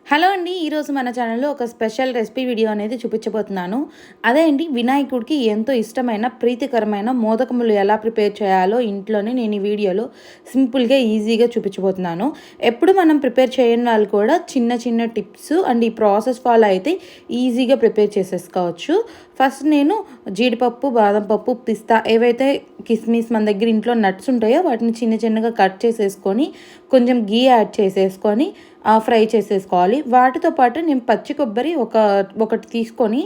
Hello అండి, ఈరోజు మన ఛానల్లో ఒక స్పెషల్ రెసిపీ వీడియో అనేది చూపించబోతున్నాను. అదే అండి, వినాయకుడికి ఎంతో ఇష్టమైన ప్రీతికరమైన మోదకములు ఎలా ప్రిపేర్ చేయాలో ఇంట్లోనే నేను ఈ వీడియోలో సింపుల్గా ఈజీగా చూపించబోతున్నాను. ఎప్పుడు మనం ప్రిపేర్ చేయని వాళ్ళు కూడా చిన్న చిన్న టిప్స్ అండ్ ఈ ప్రాసెస్ ఫాలో అయితే ఈజీగా ప్రిపేర్ చేసేసుకోవచ్చు. ఫస్ట్ నేను జీడిపప్పు, బాదం పప్పు, పిస్తా ఏవైతే కిస్మిస్ మన దగ్గర ఇంట్లో నట్స్ ఉంటాయో వాటిని చిన్న చిన్నగా కట్ చేసేసుకొని కొంచెం గీ యాడ్ చేసేసుకొని ఫ్రై చేసేసుకోవాలి. వాటితో పాటు నేను పచ్చి కొబ్బరి ఒకటి తీసుకొని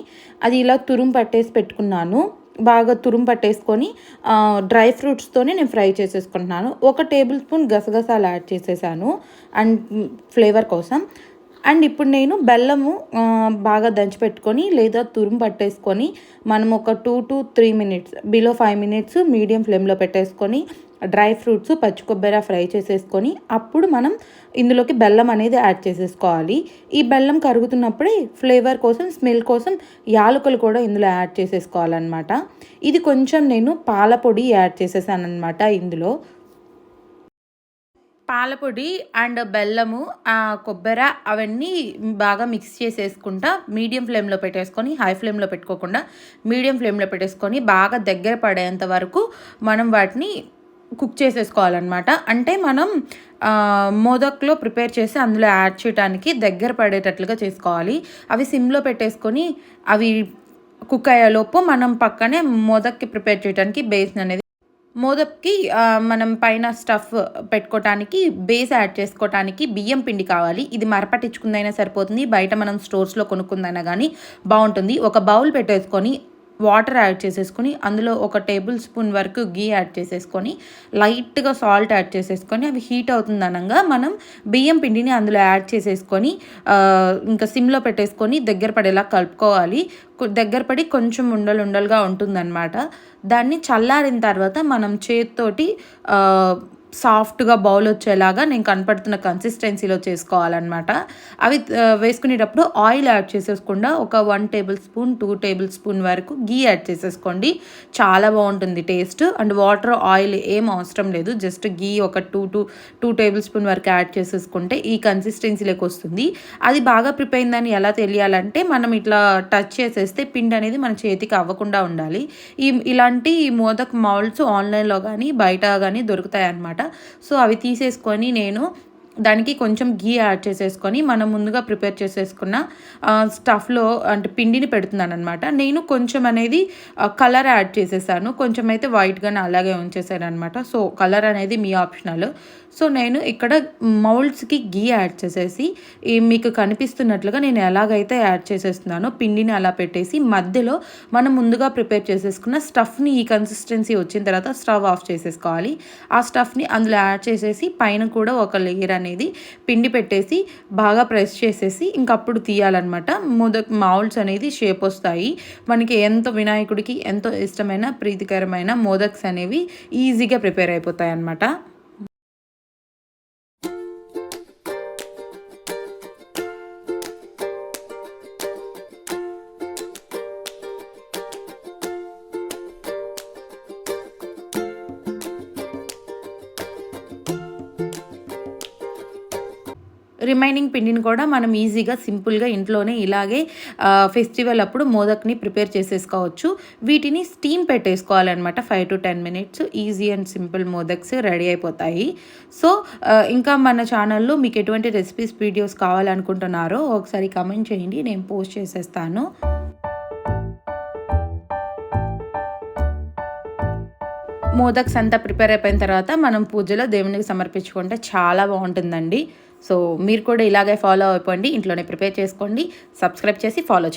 అది ఇలా తురుము పట్టేసి పెట్టుకున్నాను. బాగా తురుము పట్టేసుకొని డ్రై ఫ్రూట్స్తోనే నేను ఫ్రై చేసేసుకుంటున్నాను. 1 టేబుల్ స్పూన్ గసగసాలు యాడ్ చేసేసాను అండ్ ఫ్లేవర్ కోసం. అండ్ ఇప్పుడు నేను బెల్లము బాగా దంచిపెట్టుకొని లేదా తురుము పట్టేసుకొని మనం ఒక 2 to 3 minutes below 5 minutes medium ఫ్లేమ్లో పెట్టేసుకొని డ్రై ఫ్రూట్స్, పచ్చి కొబ్బరి ఫ్రై చేసేసుకొని అప్పుడు మనం ఇందులోకి బెల్లం అనేది యాడ్ చేసేసుకోవాలి. ఈ బెల్లం కరుగుతున్నప్పుడే ఫ్లేవర్ కోసం, స్మెల్ కోసం యాలకులు కూడా ఇందులో యాడ్ చేసేసుకోవాలన్నమాట. ఇది కొంచెం నేను పాల పొడి యాడ్ చేసేసాను అనమాట. ఇందులో పాలపొడి అండ్ బెల్లము, కొబ్బరి అవన్నీ బాగా మిక్స్ చేసేసుకుంటా మీడియం ఫ్లేమ్లో పెట్టేసుకొని, హై ఫ్లేమ్లో పెట్టుకోకుండా మీడియం ఫ్లేమ్లో పెట్టేసుకొని బాగా దగ్గర పడేంత వరకు మనం వాటిని కుక్ చేసేసుకోవాలన్నమాట. అంటే మనం మోదక్లో ప్రిపేర్ చేసి అందులో యాడ్ చేయడానికి దగ్గర పడేటట్లుగా చేసుకోవాలి. అవి సిమ్లో పెట్టేసుకొని అవి కుక్ అయ్యేలోపు మనం పక్కనే మోదక్కి ప్రిపేర్ చేయడానికి బేస్న్ అనేది మోదక్కి మనం పైన స్టఫ్ పెట్టుకోవటానికి బేస్ యాడ్ చేసుకోవటానికి బియ్యం పిండి కావాలి. ఇది మరపట్టించుకుందైనా సరిపోతుంది, బయట మనం స్టోర్స్లో కొనుక్కుందైనా కానీ బాగుంటుంది. ఒక బౌల్ పెట్టేసుకొని వాటర్ యాడ్ చేసేసుకొని అందులో 1 టేబుల్ స్పూన్ వరకు గీ యాడ్ చేసేసుకొని లైట్గా సాల్ట్ యాడ్ చేసేసుకొని అవి హీట్ అవుతుందనగా మనం బియ్యం పిండిని అందులో యాడ్ చేసేసుకొని ఇంకా సిమ్లో పెట్టేసుకొని దగ్గర పడేలా కలుపుకోవాలి. దగ్గర పడి కొంచెం ఉండలుగా ఉంటుందన్నమాట. దాన్ని చల్లారిన తర్వాత మనం చేతితోటి సాఫ్ట్గా బౌల్ వచ్చేలాగా నేను కనపడుతున్న కన్సిస్టెన్సీలో చేసుకోవాలన్నమాట. అవి వేసుకునేటప్పుడు ఆయిల్ యాడ్ చేసేసుకుండా ఒక 1 టేబుల్ స్పూన్ 2 టేబుల్ స్పూన్ వరకు గీ యాడ్ చేసేసుకోండి. చాలా బాగుంటుంది టేస్ట్. అండ్ వాటర్, ఆయిల్ ఏం అవసరం లేదు, జస్ట్ గీ ఒక 2 టేబుల్ స్పూన్ వరకు యాడ్ చేసేసుకుంటే ఈ కన్సిస్టెన్సీలోకి వస్తుంది. అది బాగా ప్రిపేర్ అయిందని ఎలా తెలియాలంటే మనం ఇట్లా టచ్ చేసేస్తే పిండి అనేది మన చేతికి అవ్వకుండా ఉండాలి. ఇలాంటి మోదక్ మౌల్డ్స్ ఆన్లైన్లో కానీ బయట కానీ దొరుకుతాయి అన్నమాట. సో అవి తీసేసుకొని నేను దానికి కొంచెం గీ యాడ్ చేసేసుకొని మనం ముందుగా ప్రిపేర్ చేసేసుకున్న స్టఫ్లో అంటే పిండిని పెడుతున్నాను అనమాట. నేను కొంచెం అనేది కలర్ యాడ్ చేసేసాను, కొంచెం అయితే వైట్గానే అలాగే ఉంచేసాను అనమాట. సో కలర్ అనేది మీ ఆప్షనల్. సో నేను ఇక్కడ మౌల్డ్స్కి గీ యాడ్ చేసేసి మీకు కనిపిస్తున్నట్లుగా నేను ఎలాగైతే యాడ్ చేసేస్తున్నానో పిండిని అలా పెట్టేసి మధ్యలో మనం ముందుగా ప్రిపేర్ చేసేసుకున్న స్టఫ్ని ఈ కన్సిస్టెన్సీ వచ్చిన తర్వాత స్టవ్ ఆఫ్ చేసేసుకోవాలి. ఆ స్టఫ్ని అందులో యాడ్ చేసేసి పైన కూడా ఒక లేయర్ అనేది పిండి పెట్టేసి బాగా ప్రెస్ చేసేసి ఇంకప్పుడు తీయాలన్నమాట. మౌల్డ్స్ అనేది షేప్ వస్తాయి. మనకి వినాయకుడికి ఎంతో ఇష్టమైన ప్రీతికరమైన మోదక్స్ అనేవి ఈజీగా ప్రిపేర్ అయిపోతాయి అన్నమాట. రిమైనింగ్ పిండిని కూడా మనం ఈజీగా సింపుల్గా ఇంట్లోనే ఇలాగే ఫెస్టివల్ అప్పుడు మోదక్ని ప్రిపేర్ చేసేసుకోవచ్చు. వీటిని స్టీమ్ పెట్టేసుకోవాలన్నమాట. 5 to 10 minutes easy and simple modaks ready అయిపోతాయి. సో ఇంకా మన ఛానల్లో మీకు ఎటువంటి రెసిపీస్ వీడియోస్ కావాలనుకుంటున్నారో ఒకసారి కమెంట్ చేయండి, నేను పోస్ట్ చేసేస్తాను. మోదక్స్ అంతా ప్రిపేర్ అయిపోయిన తర్వాత మనం పూజలో దేవునికి సమర్పించుకుంటే చాలా బాగుంటుందండి. సో మీరు కూడా ఇలాగే ఫాలో అయిపోండి, ఇంట్లోనే ప్రిపేర్ చేసుకోండి, సబ్స్క్రైబ్ చేసి ఫాలో చేయండి.